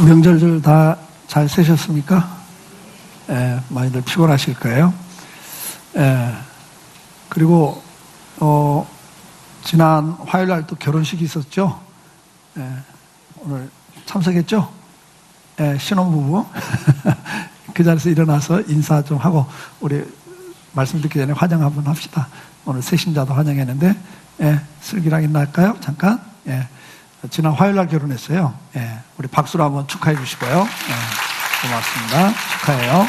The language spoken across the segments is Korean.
명절들 다 잘 새셨습니까? 많이들 피곤하실 거예요. 그리고 지난 화요일 날 또 결혼식이 있었죠. 오늘 참석했죠? 신혼부부 그 자리에서 일어나서 인사 좀 하고 우리 말씀 듣기 전에 환영 한번 합시다. 오늘 새신자도 환영했는데 슬기랑 인사할까요? 잠깐. 지난 화요일 날 결혼했어요. 우리 박수로 한번 축하해 주시고요. 고맙습니다. 축하해요.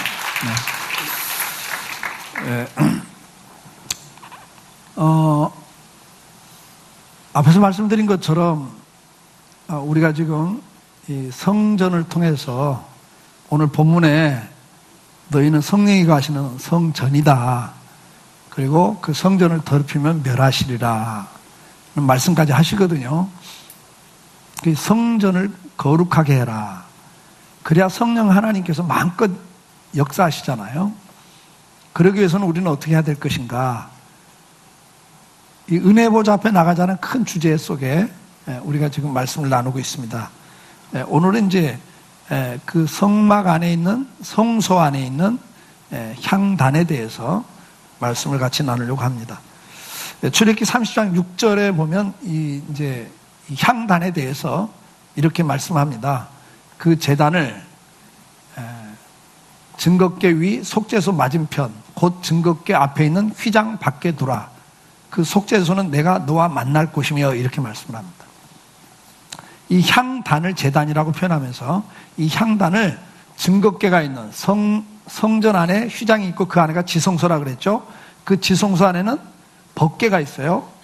앞에서 말씀드린 것처럼 우리가 지금 이 성전을 통해서 오늘 본문에 너희는 성령이 가시는 성전이다. 그리고 그 성전을 더럽히면 멸하시리라. 말씀까지 하시거든요. 그 성전을 거룩하게 해라. 그래야 성령 하나님께서 마음껏 역사하시잖아요. 그러기 위해서는 우리는 어떻게 해야 될 것인가? 이 은혜 보좌 앞에 나가자는 큰 주제 속에 우리가 지금 말씀을 나누고 있습니다. 오늘은 이제 그 성막 안에 있는 성소 안에 있는 향단에 대해서 말씀을 같이 나누려고 합니다. 출애굽기 30장 6절에 보면 이제 이 향단에 대해서 이렇게 말씀합니다. 그 제단을 증거궤 위 속죄소 맞은편 곧 증거궤 앞에 있는 휘장 밖에 두라. 그 속죄소는 내가 너와 만날 곳이며 이렇게 말씀을 합니다. 이 향단을 제단이라고 표현하면서 이 향단을 증거궤가 있는 성전 안에 휘장이 있고 그 안에가 지성소라 그랬죠. 그 지성소 안에는 법궤가 있어요.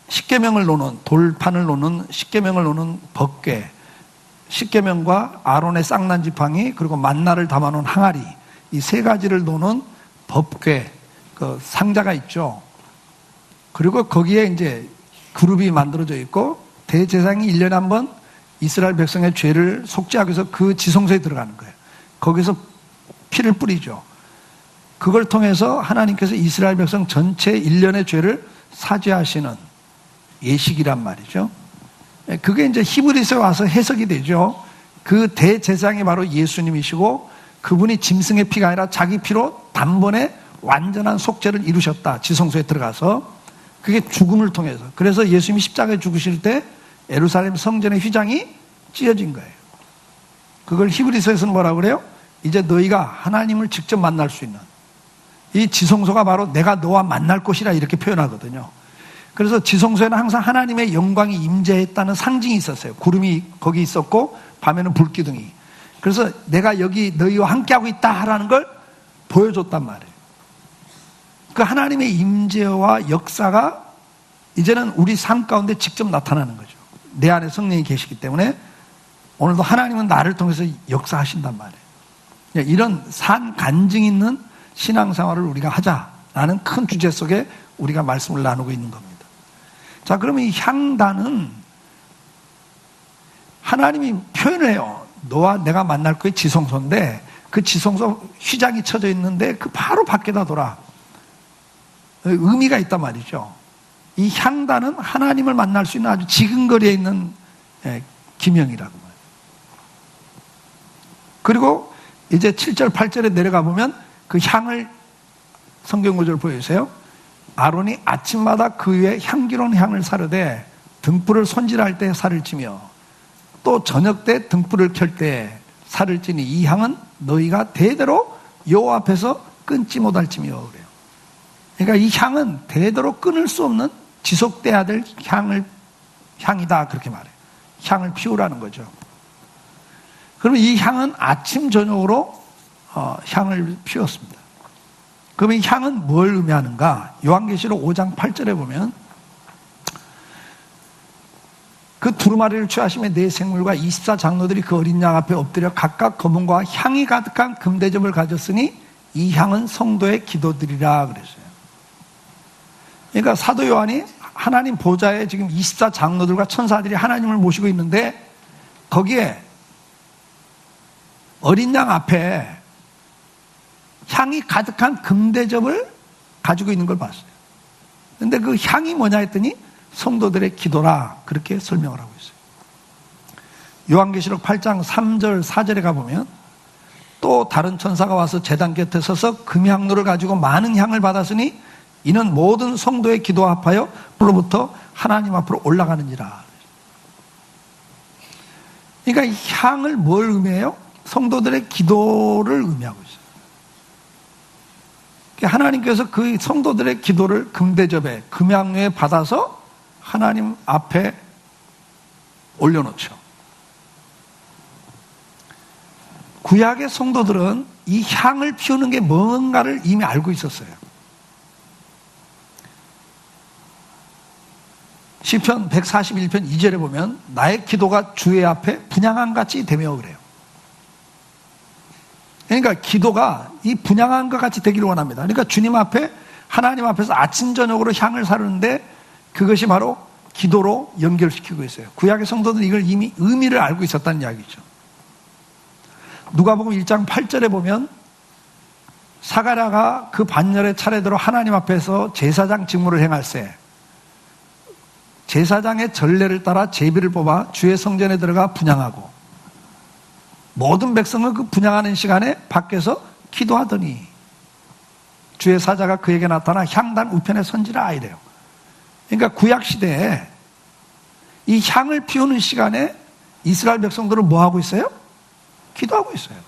십계명을 놓는 돌판을 놓는 십계명을 놓는 법궤, 십계명과 아론의 쌍난 지팡이 그리고 만나를 담아놓은 항아리 이 세 가지를 놓는 법궤 그 상자가 있죠. 그리고 거기에 이제 그룹이 만들어져 있고 대제사장이 1년에 한 번 이스라엘 백성의 죄를 속죄하기 위해서 그 지성소에 들어가는 거예요. 거기서 피를 뿌리죠. 그걸 통해서 하나님께서 이스라엘 백성 전체 1년의 죄를 사죄하시는 예식이란 말이죠. 그게 이제 히브리서에 와서 해석이 되죠. 그 대제사장이 바로 예수님이시고 그분이 짐승의 피가 아니라 자기 피로 단번에 완전한 속죄를 이루셨다. 지성소에 들어가서 그게 죽음을 통해서. 그래서 예수님이 십자가에 죽으실 때 예루살렘 성전의 휘장이 찢어진 거예요. 그걸 히브리서에서는 뭐라고 그래요? 이제 너희가 하나님을 직접 만날 수 있는 이 지성소가 바로 내가 너와 만날 곳이라 이렇게 표현하거든요. 그래서 지성소에는 항상 하나님의 영광이 임재했다는 상징이 있었어요. 구름이 거기 있었고 밤에는 불기둥이. 그래서 내가 여기 너희와 함께하고 있다라는 걸 보여줬단 말이에요. 그 하나님의 임재와 역사가 이제는 우리 삶 가운데 직접 나타나는 거죠. 내 안에 성령이 계시기 때문에 오늘도 하나님은 나를 통해서 역사하신단 말이에요. 이런 산 간증 있는 신앙생활을 우리가 하자라는 큰 주제 속에 우리가 말씀을 나누고 있는 겁니다. 자, 그러면 이 향단은 하나님이 표현을 해요. 너와 내가 만날 거의 지성소인데 그 지성소 휘장이 쳐져 있는데 그 바로 밖에다 둬라. 의미가 있단 말이죠. 이 향단은 하나님을 만날 수 있는 아주 지근거리에 있는 기명이라고 말해요. 그리고 이제 7절, 8절에 내려가 보면 그 향을 성경 구절 보여주세요. 아론이 아침마다 그 위에 향기로운 향을 사르되 등불을 손질할 때 살을 찌며 또 저녁 때 등불을 켤 때 살을 찌니 이 향은 너희가 대대로 여호와 앞에서 끊지 못할지며 그래요. 그러니까 이 향은 대대로 끊을 수 없는 지속돼야 될 향이다 그렇게 말해요. 향을 피우라는 거죠. 그러면 이 향은 아침 저녁으로 향을 피웠습니다. 그러면 이 향은 뭘 의미하는가? 요한계시록 5장 8절에 보면 그 두루마리를 취하심에 네 생물과 24장로들이 그 어린 양 앞에 엎드려 각각 검은과 향이 가득한 금대접을 가졌으니 이 향은 성도의 기도들이라 그랬어요. 그러니까 사도 요한이 하나님 보좌에 지금 24장로들과 천사들이 하나님을 모시고 있는데 거기에 어린 양 앞에 향이 가득한 금대접을 가지고 있는 걸 봤어요. 그런데 그 향이 뭐냐 했더니 성도들의 기도라 그렇게 설명을 하고 있어요. 요한계시록 8장 3절 4절에 가보면 또 다른 천사가 와서 제단 곁에 서서 금향로를 가지고 많은 향을 받았으니 이는 모든 성도의 기도와 합하여 불로부터 하나님 앞으로 올라가는지라. 그러니까 이 향을 뭘 의미해요? 성도들의 기도를 의미하고 있어요. 하나님께서 그 성도들의 기도를 금대접에 금향로에 받아서 하나님 앞에 올려놓죠. 구약의 성도들은 이 향을 피우는 게 뭔가를 이미 알고 있었어요. 시편 141편 2절에 보면 나의 기도가 주의 앞에 분향한같이 되며 그래요. 그러니까 기도가 이 분향한 것 같이 되기를 원합니다. 그러니까 주님 앞에 하나님 앞에서 아침 저녁으로 향을 사르는데 그것이 바로 기도로 연결시키고 있어요. 구약의 성도들은 이걸 이미 의미를 알고 있었다는 이야기죠. 누가복음 1장 8절에 보면 사가랴가 그 반열의 차례대로 하나님 앞에서 제사장 직무를 행할세 제사장의 전례를 따라 제비를 뽑아 주의 성전에 들어가 분향하고 모든 백성은 그 분향하는 시간에 밖에서 기도하더니 주의 사자가 그에게 나타나 향단 우편에 선지라 이래요. 그러니까 구약 시대에 이 향을 피우는 시간에 이스라엘 백성들은 뭐 하고 있어요? 기도하고 있어요.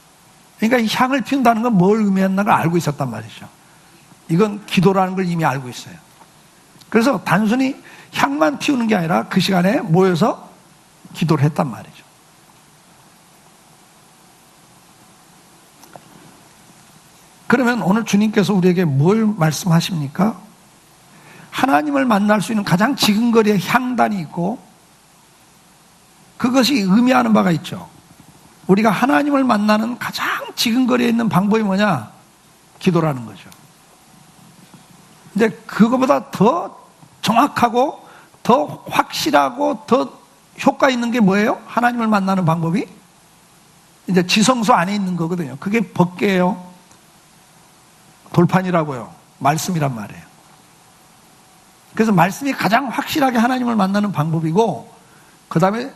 그러니까 이 향을 피운다는 건 뭘 의미했나를 알고 있었단 말이죠. 이건 기도라는 걸 이미 알고 있어요. 그래서 단순히 향만 피우는 게 아니라 그 시간에 모여서 기도를 했단 말이죠. 그러면 오늘 주님께서 우리에게 뭘 말씀하십니까? 하나님을 만날 수 있는 가장 지근거리의 향단이 있고 그것이 의미하는 바가 있죠. 우리가 하나님을 만나는 가장 지근거리에 있는 방법이 뭐냐? 기도라는 거죠. 이제 그거보다 더 정확하고 더 확실하고 더 효과 있는 게 뭐예요? 하나님을 만나는 방법이 이제 지성소 안에 있는 거거든요. 그게 법궤예요. 돌판이라고요. 말씀이란 말이에요. 그래서 말씀이 가장 확실하게 하나님을 만나는 방법이고 그 다음에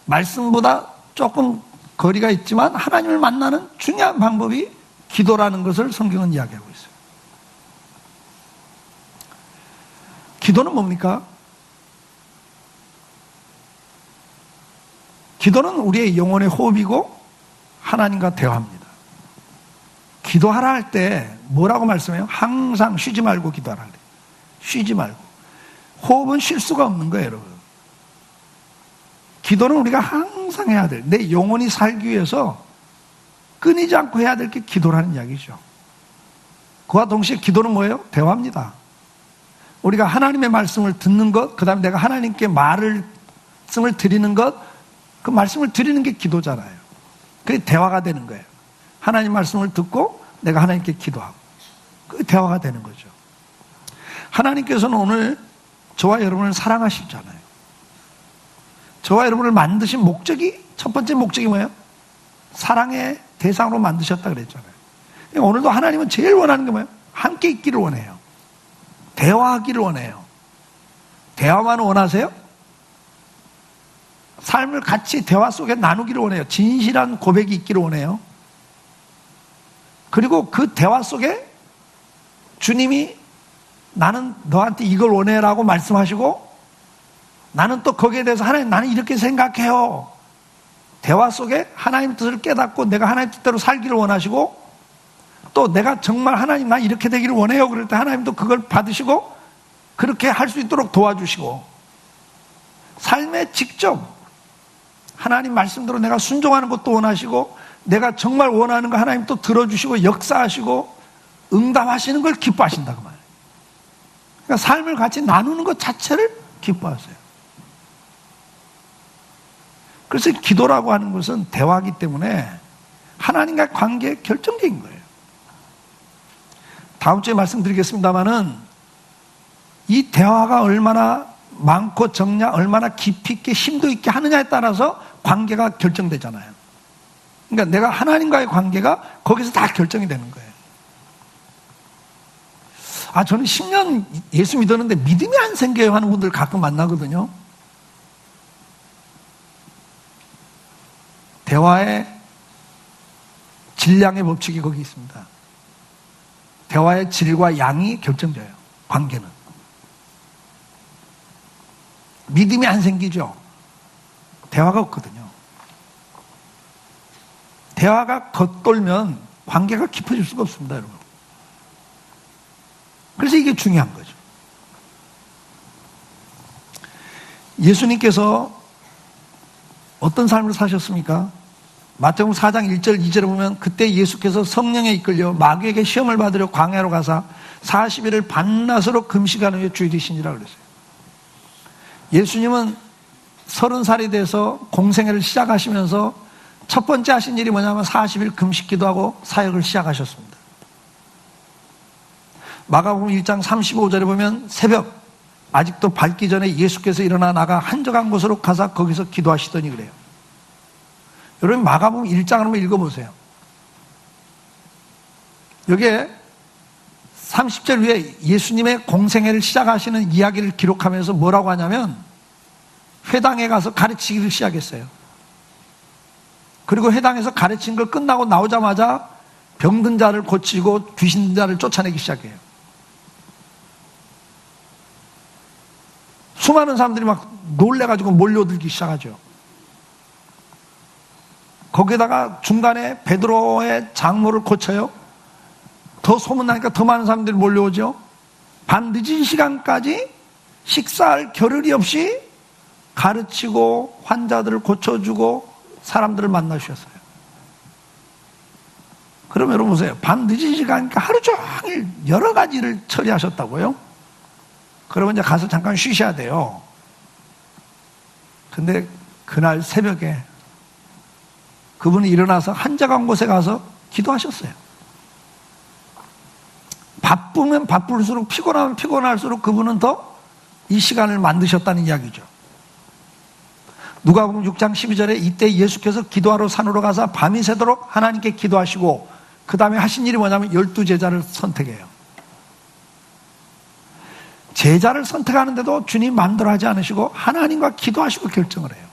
말씀보다 조금 거리가 있지만 하나님을 만나는 중요한 방법이 기도라는 것을 성경은 이야기하고 있어요. 기도는 뭡니까? 기도는 우리의 영혼의 호흡이고 하나님과 대화합니다. 기도하라 할 때 뭐라고 말씀해요? 항상 쉬지 말고 기도하라 그래요. 쉬지 말고. 호흡은 쉴 수가 없는 거예요, 여러분. 기도는 우리가 항상 해야 될, 내 영혼이 살기 위해서 끊이지 않고 해야 될 게 기도라는 이야기죠. 그와 동시에 기도는 뭐예요? 대화입니다. 우리가 하나님의 말씀을 듣는 것, 그 다음에 내가 하나님께 말씀을 드리는 것, 그 말씀을 드리는 게 기도잖아요. 그게 대화가 되는 거예요. 하나님 말씀을 듣고 내가 하나님께 기도하고 그게 대화가 되는 거죠. 하나님께서는 오늘 저와 여러분을 사랑하시잖아요. 저와 여러분을 만드신 목적이, 첫 번째 목적이 뭐예요? 사랑의 대상으로 만드셨다 그랬잖아요. 오늘도 하나님은 제일 원하는 게 뭐예요? 함께 있기를 원해요. 대화하기를 원해요. 대화만 원하세요? 삶을 같이 대화 속에 나누기를 원해요. 진실한 고백이 있기를 원해요. 그리고 그 대화 속에 주님이 나는 너한테 이걸 원해라고 말씀하시고 나는 또 거기에 대해서 하나님 나는 이렇게 생각해요. 대화 속에 하나님 뜻을 깨닫고 내가 하나님 뜻대로 살기를 원하시고 또 내가 정말 하나님 나 이렇게 되기를 원해요. 그럴 때 하나님도 그걸 받으시고 그렇게 할 수 있도록 도와주시고 삶에 직접 하나님 말씀대로 내가 순종하는 것도 원하시고 내가 정말 원하는 거 하나님 또 들어주시고 역사하시고 응답하시는 걸 기뻐하신다고 말해요. 그러니까 삶을 같이 나누는 것 자체를 기뻐하세요. 그래서 기도라고 하는 것은 대화이기 때문에 하나님과의 관계에 결정적인 거예요. 다음 주에 말씀드리겠습니다마는 이 대화가 얼마나 많고 적냐, 얼마나 깊이 있게 심도 있게 하느냐에 따라서 관계가 결정되잖아요. 그러니까 내가 하나님과의 관계가 거기서 다 결정이 되는 거예요. 저는 10년 예수 믿었는데 믿음이 안 생겨요 하는 분들 가끔 만나거든요. 대화의 질량의 법칙이 거기 있습니다. 대화의 질과 양이 결정져요. 관계는. 믿음이 안 생기죠. 대화가 없거든요. 대화가 겉돌면 관계가 깊어질 수가 없습니다, 여러분. 그래서 이게 중요한 거죠. 예수님께서 어떤 삶을 사셨습니까? 마태복음 4장 1절 2절에 보면 그때 예수께서 성령에 이끌려 마귀에게 시험을 받으려 광야로 가사 40일을 밤낮으로 금식하는 후에 주의 되시니라 그랬어요. 예수님은 30살이 돼서 공생애를 시작하시면서 첫 번째 하신 일이 뭐냐면 40일 금식 기도하고 사역을 시작하셨습니다. 마가복음 1장 35절에 보면 새벽 아직도 밝기 전에 예수께서 일어나 나가 한적한 곳으로 가서 거기서 기도하시더니 그래요. 여러분 마가복음 1장을 한번 읽어보세요. 여기에 30절 위에 예수님의 공생애를 시작하시는 이야기를 기록하면서 뭐라고 하냐면 회당에 가서 가르치기를 시작했어요. 그리고 회당에서 가르친 걸 끝나고 나오자마자 병든 자를 고치고 귀신 든 자를 쫓아내기 시작해요. 수많은 사람들이 막 놀래가지고 몰려들기 시작하죠. 거기다가 중간에 베드로의 장모를 고쳐요. 더 소문나니까 더 많은 사람들이 몰려오죠. 밤 늦은 시간까지 식사할 겨를이 없이 가르치고 환자들을 고쳐주고 사람들을 만나주셨어요. 그럼 여러분 보세요. 밤 늦은 시간이니까 하루 종일 여러 가지 일을 처리하셨다고요? 그러면 이제 가서 잠깐 쉬셔야 돼요. 근데 그날 새벽에 그분이 일어나서 한적한 곳에 가서 기도하셨어요. 바쁘면 바쁠수록 피곤하면 피곤할수록 그분은 더 이 시간을 만드셨다는 이야기죠. 누가복음 6장 12절에 이때 예수께서 기도하러 산으로 가서 밤이 새도록 하나님께 기도하시고 그 다음에 하신 일이 뭐냐면 12제자를 선택해요. 제자를 선택하는데도 주님 마음대로 하지 않으시고 하나님과 기도하시고 결정을 해요.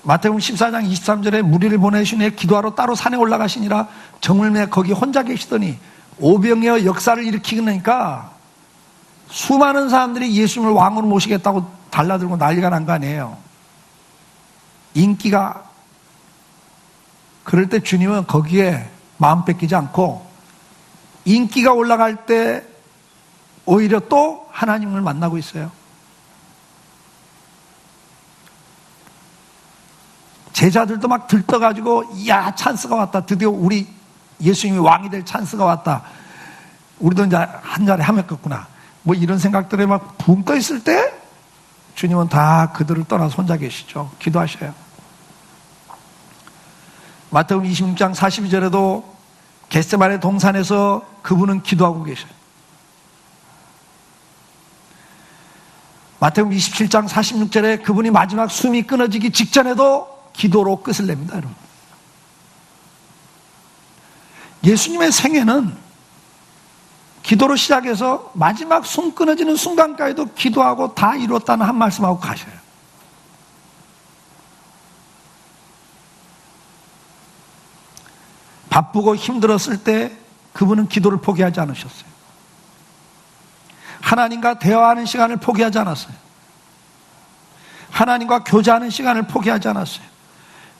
마태복음 14장 23절에 무리를 보내신 후에 기도하러 따로 산에 올라가시니라 정물매 거기 혼자 계시더니 오병이어 역사를 일으키니까 수많은 사람들이 예수님을 왕으로 모시겠다고 달라들고 난리가 난 거 아니에요. 인기가 그럴 때 주님은 거기에 마음 뺏기지 않고 인기가 올라갈 때 오히려 또 하나님을 만나고 있어요. 제자들도 막 들떠가지고 이야 찬스가 왔다. 드디어 우리 예수님이 왕이 될 찬스가 왔다. 우리도 이제 한 자리 하겠구나. 뭐 이런 생각들에 막 붕 떠 있을 때 주님은 다 그들을 떠나서 혼자 계시죠. 기도하셔요. 마태복음 26장 42절에도 겟세마네 동산에서 그분은 기도하고 계셔요. 마태복음 27장 46절에 그분이 마지막 숨이 끊어지기 직전에도 기도로 끝을 냅니다, 여러분. 예수님의 생애는 기도로 시작해서 마지막 숨 끊어지는 순간까지도 기도하고 다 이뤘다는 한 말씀하고 가셔요. 바쁘고 힘들었을 때 그분은 기도를 포기하지 않으셨어요. 하나님과 대화하는 시간을 포기하지 않았어요. 하나님과 교제하는 시간을 포기하지 않았어요.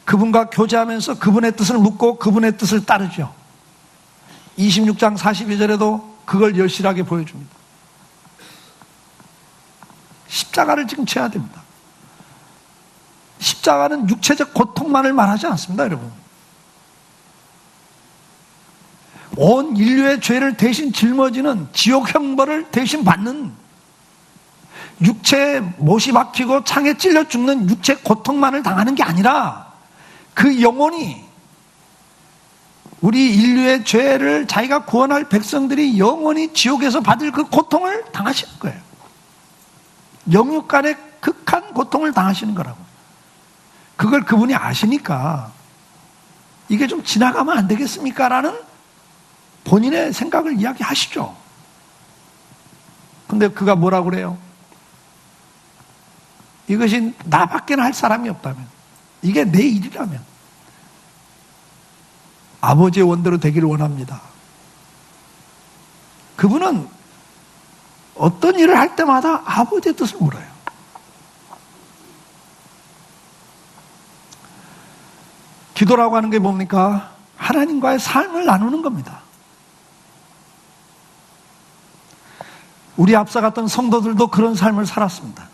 그분과 교제하면서 그분의 뜻을 묻고 그분의 뜻을 따르죠. 26장 42절에도 그걸 열실하게 보여줍니다. 십자가를 지금 져야 됩니다. 십자가는 육체적 고통만을 말하지 않습니다, 여러분. 온 인류의 죄를 대신 짊어지는 지옥 형벌을 대신 받는 육체에 못이 박히고 창에 찔려 죽는 육체 고통만을 당하는 게 아니라 그 영혼이 우리 인류의 죄를 자기가 구원할 백성들이 영원히 지옥에서 받을 그 고통을 당하시는 거예요. 영육 간의 극한 고통을 당하시는 거라고. 그걸 그분이 아시니까 이게 좀 지나가면 안 되겠습니까? 라는 본인의 생각을 이야기하시죠. 근데 그가 뭐라고 그래요? 이것이 나밖에는 할 사람이 없다면, 이게 내 일이라면 아버지의 원대로 되기를 원합니다. 그분은 어떤 일을 할 때마다 아버지의 뜻을 물어요. 기도라고 하는 게 뭡니까? 하나님과의 삶을 나누는 겁니다. 우리 앞서갔던 성도들도 그런 삶을 살았습니다.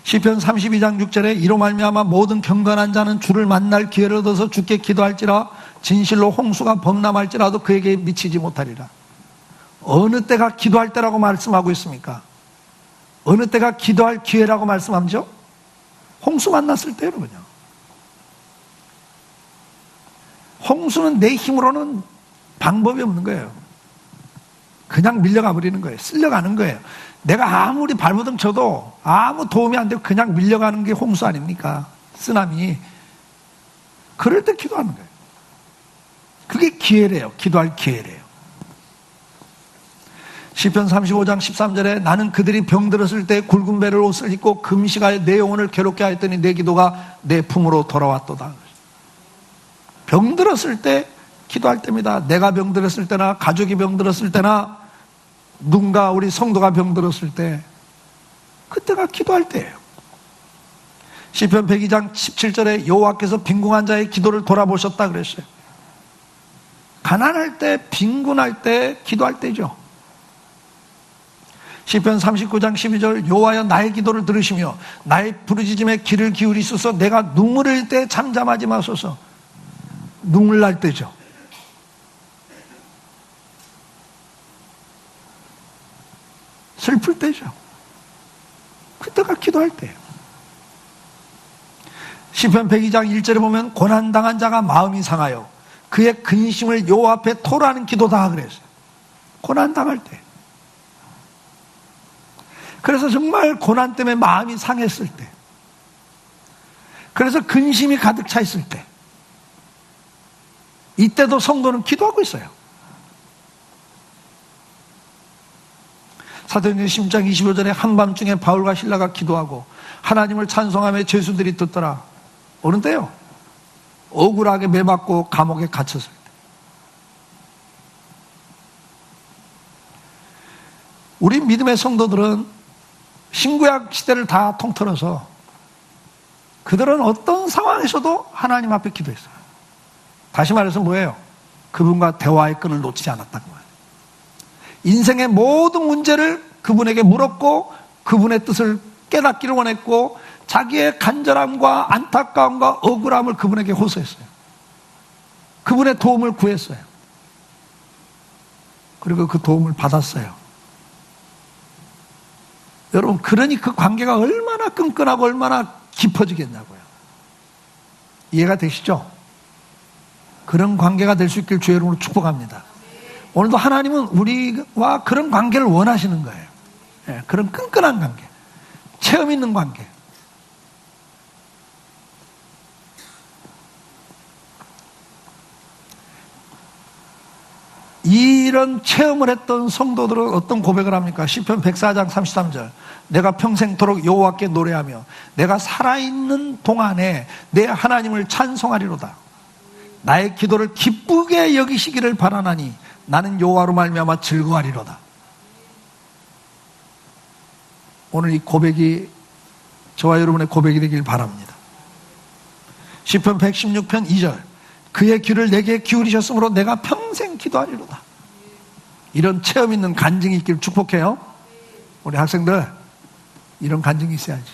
시편 32장 6절에 이로 말미암아 모든 경건한 자는 주를 만날 기회를 얻어서 주께 기도할지라 진실로 홍수가 범람할지라도 그에게 미치지 못하리라. 어느 때가 기도할 때라고 말씀하고 있습니까? 어느 때가 기도할 기회라고 말씀하죠? 홍수 만났을 때 여러분요. 홍수는 내 힘으로는 방법이 없는 거예요. 그냥 밀려가 버리는 거예요. 쓸려가는 거예요. 내가 아무리 발버둥 쳐도 아무 도움이 안 되고 그냥 밀려가는 게 홍수 아닙니까? 쓰나미. 그럴 때 기도하는 거예요. 그게 기회래요. 기도할 기회래요. 시편 35장 13절에 나는 그들이 병들었을 때 굵은 배를 옷을 입고 금식하여 내 영혼을 괴롭게 하였더니 내 기도가 내 품으로 돌아왔도다. 병들었을 때 기도할 때입니다. 내가 병들었을 때나 가족이 병들었을 때나 누군가 우리 성도가 병들었을 때 그때가 기도할 때예요. 시편 102장 17절에 여호와께서 빈궁한 자의 기도를 돌아보셨다 그랬어요. 가난할 때, 빈곤할 때 기도할 때죠. 시편 39장 12절 여호와여 나의 기도를 들으시며 나의 부르짖음에 귀를 기울이소서. 내가 눈물 흘릴 때 잠잠하지 마소서. 눈물 날 때죠. 슬플 때죠. 그때가 기도할 때예요. 시편 102장 1절에 보면 고난당한 자가 마음이 상하여 그의 근심을 여호와 앞에 토로하는 기도다 그랬어요. 고난당할 때. 그래서 정말 고난 때문에 마음이 상했을 때, 그래서 근심이 가득 차 있을 때, 이때도 성도는 기도하고 있어요. 사도행전 16장 25절에 한밤중에 바울과 실라가 기도하고 하나님을 찬송하며 죄수들이 듣더라. 어느 때요? 억울하게 매맞고 감옥에 갇혔을 때. 우리 믿음의 성도들은 신구약 시대를 다 통틀어서 그들은 어떤 상황에서도 하나님 앞에 기도했어요. 다시 말해서 뭐예요? 그분과 대화의 끈을 놓치지 않았다는 거예요. 인생의 모든 문제를 그분에게 물었고 그분의 뜻을 깨닫기를 원했고 자기의 간절함과 안타까움과 억울함을 그분에게 호소했어요. 그분의 도움을 구했어요. 그리고 그 도움을 받았어요. 여러분, 그러니 그 관계가 얼마나 끈끈하고 얼마나 깊어지겠냐고요. 이해가 되시죠? 그런 관계가 될 수 있길 주의 이름으로 축복합니다. 오늘도 하나님은 우리와 그런 관계를 원하시는 거예요. 예, 그런 끈끈한 관계, 체험 있는 관계. 이런 체험을 했던 성도들은 어떤 고백을 합니까? 시편 104장 33절 내가 평생토록 여호와께 노래하며 내가 살아있는 동안에 내 하나님을 찬송하리로다. 나의 기도를 기쁘게 여기시기를 바라나니 나는 여호와로 말미암아 즐거워하리로다. 오늘 이 고백이 저와 여러분의 고백이 되길 바랍니다. 시편 116편 2절 그의 귀를 내게 기울이셨으므로 내가 평생 기도하리로다. 이런 체험 있는 간증이 있기를 축복해요. 우리 학생들 이런 간증이 있어야지.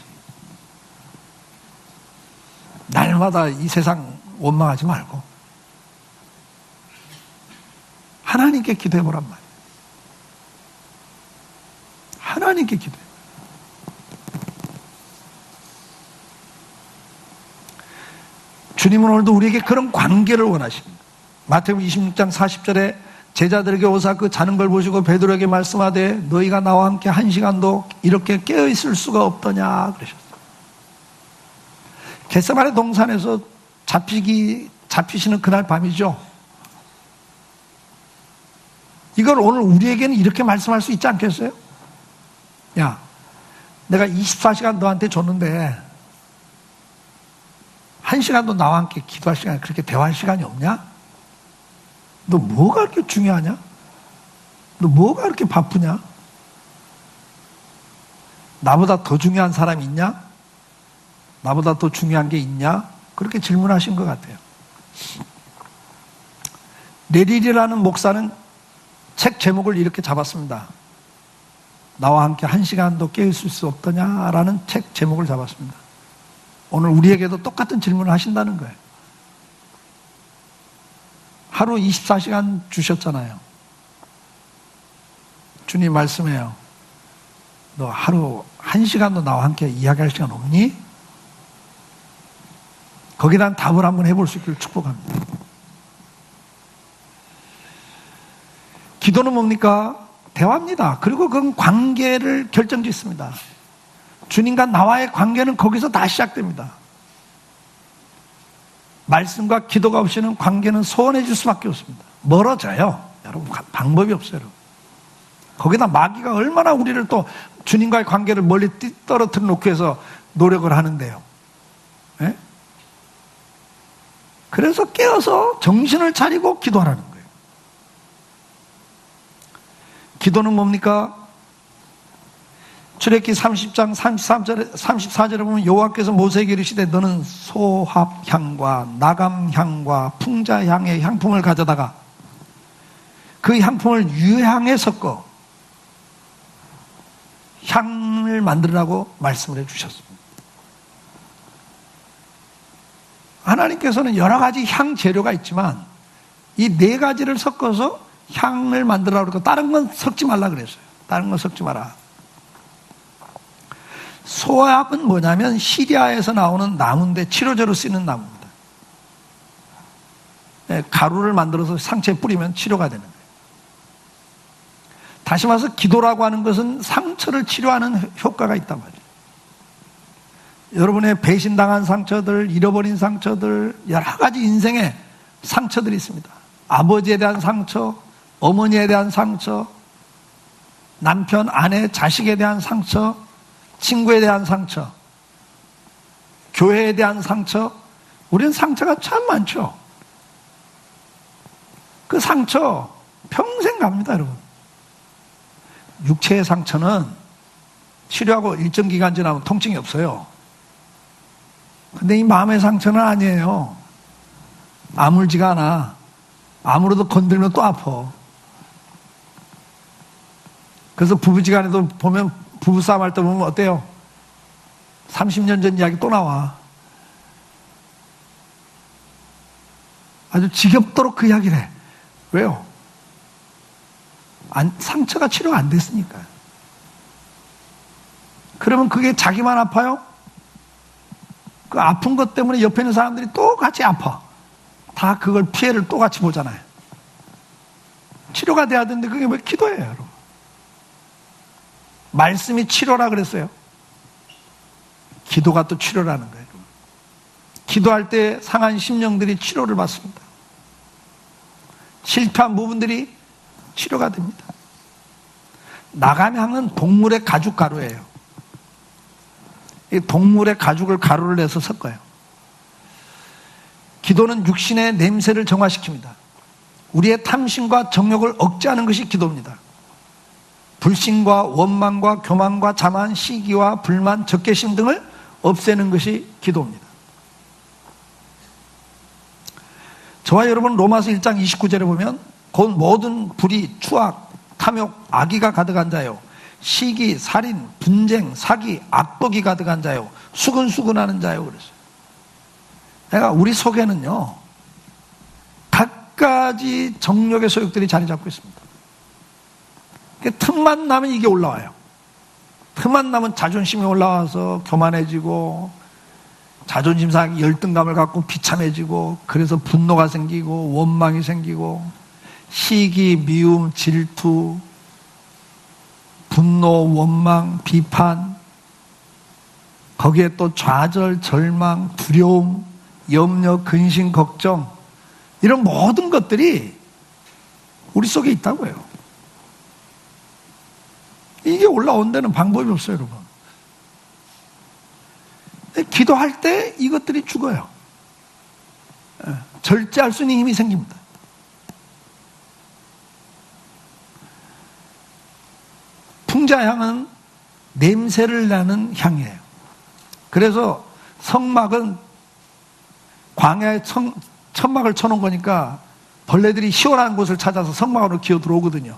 날마다 이 세상 원망하지 말고 하나님께 기도해보란 말이에요. 하나님께 기도해. 주님은 오늘도 우리에게 그런 관계를 원하십니다. 마태복음 26장 40절에 제자들에게 오사 그 자는 걸 보시고 베드로에게 말씀하되 너희가 나와 함께 한 시간도 이렇게 깨어있을 수가 없더냐 그러셨어요. 겟세마네 동산에서 잡히시는 그날 밤이죠. 이걸 오늘 우리에게는 이렇게 말씀할 수 있지 않겠어요? 야, 내가 24시간 너한테 줬는데 1시간도 나와 함께 기도할 시간, 그렇게 대화할 시간이 없냐? 너 뭐가 그렇게 중요하냐? 너 뭐가 그렇게 바쁘냐? 나보다 더 중요한 사람이 있냐? 나보다 더 중요한 게 있냐? 그렇게 질문하신 것 같아요. 내릴이라는 목사는 책 제목을 이렇게 잡았습니다. 나와 함께 1시간도 깨어있을 수 없더냐라는 책 제목을 잡았습니다. 오늘 우리에게도 똑같은 질문을 하신다는 거예요. 하루 24시간 주셨잖아요. 주님 말씀해요. 너 하루 1시간도 나와 함께 이야기할 시간 없니? 거기에 대한 답을 한번 해볼 수 있기를 축복합니다. 기도는 뭡니까? 대화입니다. 그리고 그건 관계를 결정짓습니다. 주님과 나와의 관계는 거기서 다 시작됩니다. 말씀과 기도가 없이는 관계는 소원해질 수밖에 없습니다. 멀어져요. 여러분, 방법이 없어요. 여러분. 거기다 마귀가 얼마나 우리를 또 주님과의 관계를 멀리 떨어뜨려 놓고 해서 노력을 하는데요. 네? 그래서 깨어서 정신을 차리고 기도하라는 거예요. 기도는 뭡니까? 출애굽기 30장 34절에 보면 여호와께서 모세에게 이르시되 너는 소합향과 나감향과 풍자향의 향품을 가져다가 그 향품을 유향에 섞어 향을 만들라고 말씀을 해주셨습니다. 하나님께서는 여러 가지 향 재료가 있지만 이 네 가지를 섞어서 향을 만들라고 그러고 다른 건 섞지 말라 그랬어요. 다른 건 섞지 마라. 소합은 뭐냐면 시리아에서 나오는 나무인데 치료제로 쓰이는 나무입니다. 가루를 만들어서 상처에 뿌리면 치료가 되는 거예요. 다시 말해서 기도라고 하는 것은 상처를 치료하는 효과가 있단 말이에요. 여러분의 배신당한 상처들, 잃어버린 상처들, 여러 가지 인생의 상처들이 있습니다. 아버지에 대한 상처, 어머니에 대한 상처, 남편, 아내, 자식에 대한 상처, 친구에 대한 상처, 교회에 대한 상처, 우리는 상처가 참 많죠. 그 상처 평생 갑니다, 여러분. 육체의 상처는 치료하고 일정 기간 지나면 통증이 없어요. 근데 이 마음의 상처는 아니에요. 아물지가 않아. 아무래도 건들면 또 아파. 그래서 부부지간에도 보면 부부싸움 할 때 보면 어때요? 30년 전 이야기 또 나와. 아주 지겹도록 그 이야기를 해. 왜요? 상처가 치료가 안 됐으니까. 그러면 그게 자기만 아파요? 그 아픈 것 때문에 옆에 있는 사람들이 또 같이 아파. 다 그걸 피해를 또 같이 보잖아요. 치료가 돼야 되는데 그게 왜 기도예요, 여러분? 말씀이 치료라 그랬어요. 기도가 또 치료라는 거예요. 기도할 때 상한 심령들이 치료를 받습니다. 실패한 부분들이 치료가 됩니다. 나감향은 동물의 가죽 가루예요. 이 동물의 가죽을 가루를 내서 섞어요. 기도는 육신의 냄새를 정화시킵니다. 우리의 탐심과 정욕을 억제하는 것이 기도입니다. 불신과 원망과 교만과 자만, 시기와 불만, 적개심 등을 없애는 것이 기도입니다. 저와 여러분 로마서 1장 29절에 보면 곧 모든 불의, 추악, 탐욕, 악의가 가득한 자요, 시기, 살인, 분쟁, 사기, 악독이 가득한 자요, 수근수근하는 자요 그랬어요. 내가 우리 속에는요 갖가지 정욕의 소욕들이 자리 잡고 있습니다. 틈만 나면 이게 올라와요. 틈만 나면 자존심이 올라와서 교만해지고 자존심 상하게 열등감을 갖고 비참해지고 그래서 분노가 생기고 원망이 생기고 시기, 미움, 질투, 분노, 원망, 비판, 거기에 또 좌절, 절망, 두려움, 염려, 근심, 걱정, 이런 모든 것들이 우리 속에 있다고요. 이게 올라온 데는 방법이 없어요, 여러분. 기도할 때 이것들이 죽어요. 절제할 수 있는 힘이 생깁니다. 풍자향은 냄새를 나는 향이에요. 그래서 성막은 광야에 천막을 쳐놓은 거니까 벌레들이 시원한 곳을 찾아서 성막으로 기어 들어오거든요.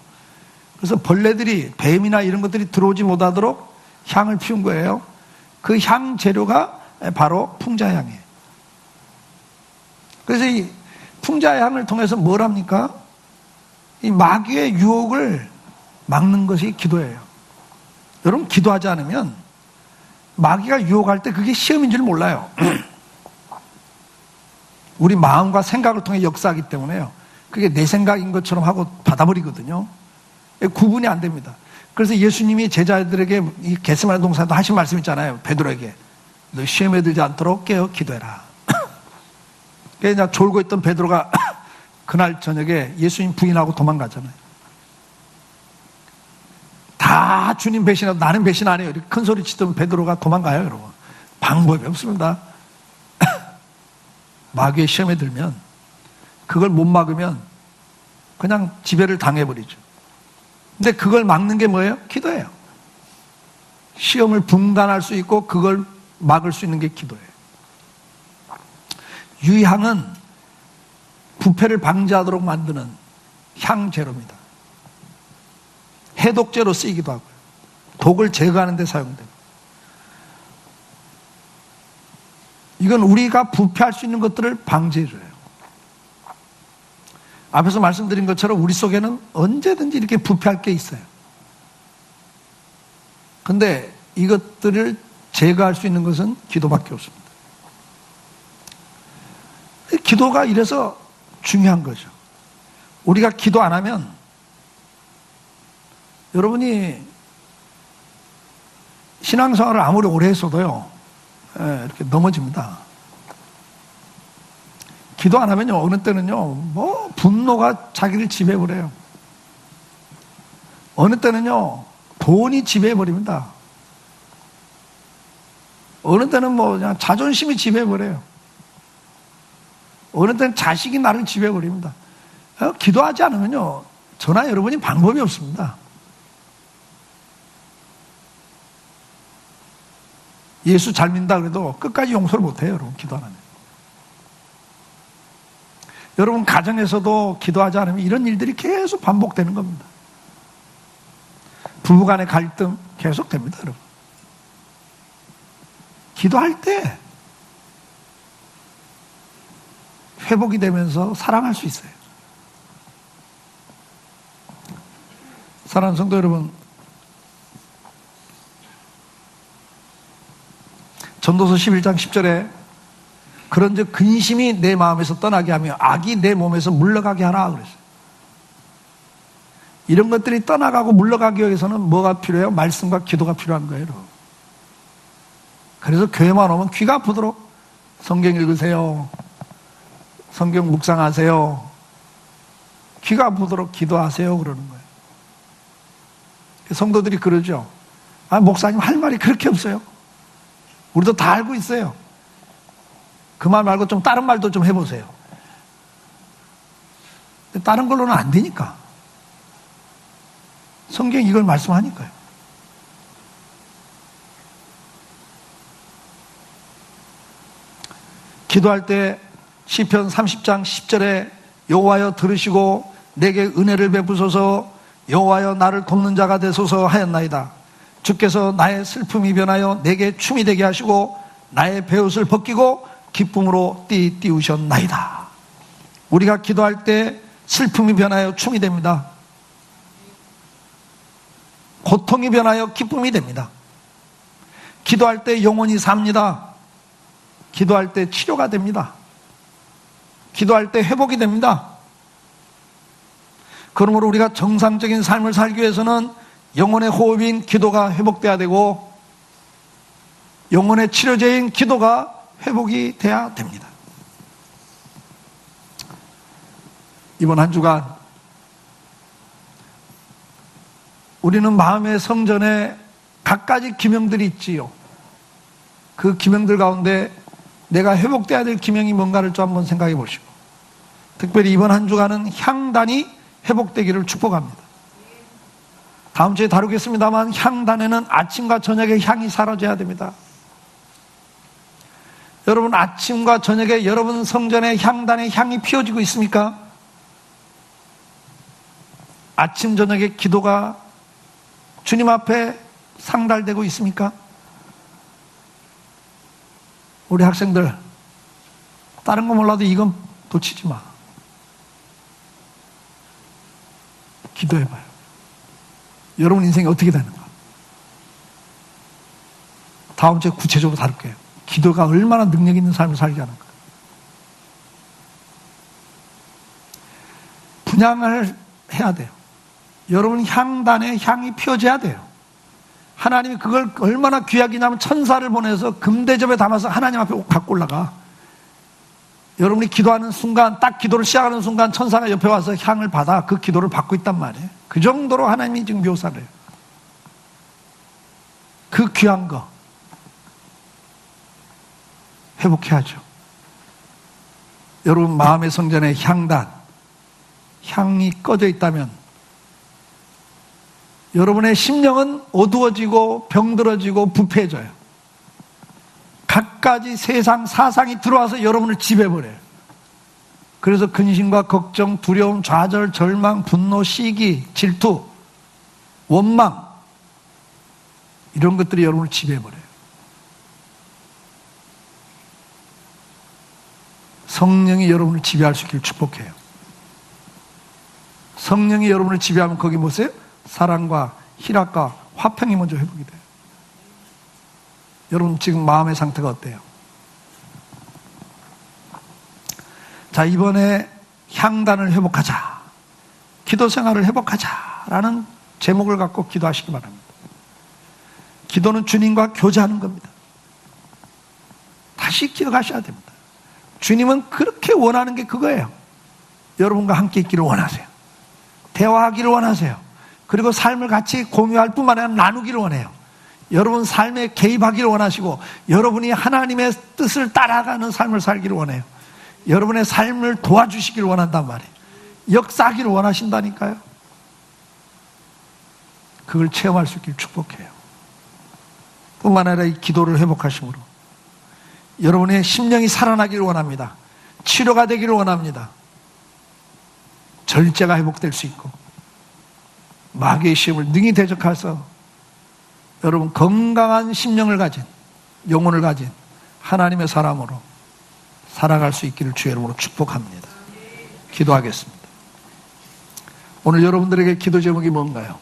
그래서 벌레들이, 뱀이나 이런 것들이 들어오지 못하도록 향을 피운 거예요. 그 향 재료가 바로 풍자향이에요. 그래서 이 풍자향을 통해서 뭘 합니까? 이 마귀의 유혹을 막는 것이 기도예요. 여러분, 기도하지 않으면 마귀가 유혹할 때 그게 시험인 줄 몰라요. 우리 마음과 생각을 통해 역사하기 때문에요. 그게 내 생각인 것처럼 하고 받아버리거든요. 구분이 안 됩니다. 그래서 예수님이 제자들에게 이 겟세마네 동산도 하신 말씀 있잖아요. 베드로에게. 너 시험에 들지 않도록 깨어 기도해라. 그래서 졸고 있던 베드로가 그날 저녁에 예수님 부인하고 도망가잖아요. 다 주님 배신하고 나는 배신 안 해요. 이렇게 큰 소리 치던 베드로가 도망가요, 여러분. 방법이 없습니다. 마귀의 시험에 들면 그걸 못 막으면 그냥 지배를 당해버리죠. 근데 그걸 막는 게 뭐예요? 기도예요. 시험을 분간할 수 있고 그걸 막을 수 있는 게 기도예요. 유향은 부패를 방지하도록 만드는 향재료입니다. 해독제로 쓰이기도 하고요. 독을 제거하는 데 사용됩니다. 이건 우리가 부패할 수 있는 것들을 방지해줘요. 앞에서 말씀드린 것처럼 우리 속에는 언제든지 이렇게 부패할 게 있어요. 근데 이것들을 제거할 수 있는 것은 기도밖에 없습니다. 기도가 이래서 중요한 거죠. 우리가 기도 안 하면 여러분이 신앙생활을 아무리 오래 했어도요, 이렇게 넘어집니다. 기도 안 하면요, 어느 때는요, 분노가 자기를 지배해버려요. 어느 때는요, 돈이 지배해버립니다. 어느 때는 그냥 자존심이 지배해버려요. 어느 때는 자식이 나를 지배해버립니다. 기도하지 않으면요, 저나 여러분이 방법이 없습니다. 예수 잘 믿는다 그래도 끝까지 용서를 못해요, 여러분, 기도 안 하면. 여러분, 가정에서도 기도하지 않으면 이런 일들이 계속 반복되는 겁니다. 부부간의 갈등 계속 됩니다, 여러분. 기도할 때 회복이 되면서 사랑할 수 있어요. 사랑하는 성도 여러분, 전도서 11장 10절에 그런즉 근심이 내 마음에서 떠나게 하며 악이 내 몸에서 물러가게 하라 그랬어요. 이런 것들이 떠나가고 물러가기 위해서는 뭐가 필요해요? 말씀과 기도가 필요한 거예요. 그래서 교회만 오면 귀가 아프도록 성경 읽으세요. 성경 묵상하세요. 귀가 아프도록 기도하세요 그러는 거예요. 성도들이 그러죠. 목사님 할 말이 그렇게 없어요. 우리도 다 알고 있어요. 그 말 말고 좀 다른 말도 좀 해보세요. 다른 걸로는 안 되니까. 성경이 이걸 말씀하니까요. 기도할 때 시편 30장 10절에 여호와여 들으시고 내게 은혜를 베푸소서 여호와여 나를 돕는 자가 되소서 하였나이다. 주께서 나의 슬픔이 변하여 내게 춤이 되게 하시고 나의 베옷을 벗기고 기쁨으로 띠우셨나이다. 우리가 기도할 때 슬픔이 변하여 춤이 됩니다. 고통이 변하여 기쁨이 됩니다. 기도할 때 영혼이 삽니다. 기도할 때 치료가 됩니다. 기도할 때 회복이 됩니다. 그러므로 우리가 정상적인 삶을 살기 위해서는 영혼의 호흡인 기도가 회복돼야 되고 영혼의 치료제인 기도가 회복이 돼야 됩니다. 이번 한 주간 우리는 마음의 성전에 갖가지 기명들이 있지요. 그 기명들 가운데 내가 회복돼야 될 기명이 뭔가를 좀 한번 생각해 보시고, 특별히 이번 한 주간은 향단이 회복되기를 축복합니다. 다음 주에 다루겠습니다만 향단에는 아침과 저녁에 향이 사라져야 됩니다. 여러분, 아침과 저녁에 여러분 성전의 향단에 향이 피어지고 있습니까? 아침 저녁에 기도가 주님 앞에 상달되고 있습니까? 우리 학생들, 다른 거 몰라도 이건 놓치지 마. 기도해봐요. 여러분 인생이 어떻게 되는가? 다음 주에 구체적으로 다룰게요. 기도가 얼마나 능력 있는 삶을 살게 하는가. 분향을 해야 돼요. 여러분 향단에 향이 피어져야 돼요. 하나님이 그걸 얼마나 귀하게냐면 천사를 보내서 금대접에 담아서 하나님 앞에 갖고 올라가. 여러분이 기도하는 순간, 딱 기도를 시작하는 순간 천사가 옆에 와서 향을 받아 그 기도를 받고 있단 말이에요. 그 정도로 하나님이 지금 묘사를 해요. 그 귀한 거 회복해야죠. 여러분 마음의 성전에 향단, 향이 꺼져 있다면 여러분의 심령은 어두워지고 병들어지고 부패해져요. 갖가지 세상 사상이 들어와서 여러분을 지배해버려요. 그래서 근심과 걱정, 두려움, 좌절, 절망, 분노, 시기, 질투, 원망, 이런 것들이 여러분을 지배해버려요. 성령이 여러분을 지배할 수 있기를 축복해요. 성령이 여러분을 지배하면 거기 뭐세요? 사랑과 희락과 화평이 먼저 회복이 돼요. 여러분 지금 마음의 상태가 어때요? 자, 이번에 향단을 회복하자, 기도 생활을 회복하자라는 제목을 갖고 기도하시기 바랍니다. 기도는 주님과 교제하는 겁니다. 다시 기억하셔야 됩니다. 주님은 그렇게 원하는 게 그거예요. 여러분과 함께 있기를 원하세요. 대화하기를 원하세요. 그리고 삶을 같이 공유할 뿐만 아니라 나누기를 원해요. 여러분 삶에 개입하기를 원하시고 여러분이 하나님의 뜻을 따라가는 삶을 살기를 원해요. 여러분의 삶을 도와주시기를 원한단 말이에요. 역사하기를 원하신다니까요. 그걸 체험할 수 있기를 축복해요. 뿐만 아니라 이 기도를 회복하심으로 여러분의 심령이 살아나기를 원합니다. 치료가 되기를 원합니다. 절제가 회복될 수 있고 마귀의 시험을 능히 대적해서 여러분 건강한 심령을 가진, 영혼을 가진 하나님의 사람으로 살아갈 수 있기를 주의 이름으로 축복합니다. 기도하겠습니다. 오늘 여러분들에게 기도 제목이 뭔가요?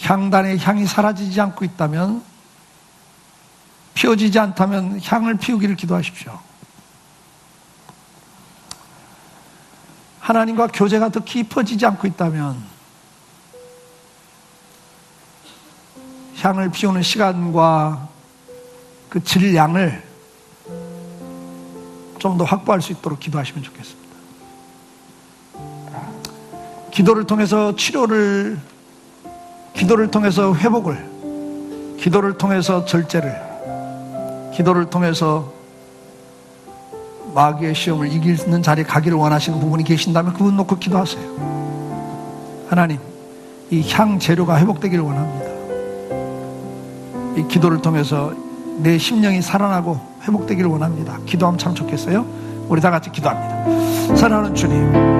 향단의 향이 사라지지 않고 있다면, 피워지지 않다면 향을 피우기를 기도하십시오. 하나님과 교제가 더 깊어지지 않고 있다면 향을 피우는 시간과 그 질량을 좀 더 확보할 수 있도록 기도하시면 좋겠습니다. 기도를 통해서 치료를, 기도를 통해서 회복을, 기도를 통해서 절제를, 기도를 통해서 마귀의 시험을 이기는 자리에 가기를 원하시는 부분이 계신다면 그분 놓고 기도하세요. 하나님, 이 향 재료가 회복되기를 원합니다. 이 기도를 통해서 내 심령이 살아나고 회복되기를 원합니다. 기도하면 참 좋겠어요. 우리 다 같이 기도합니다. 사랑하는 주님,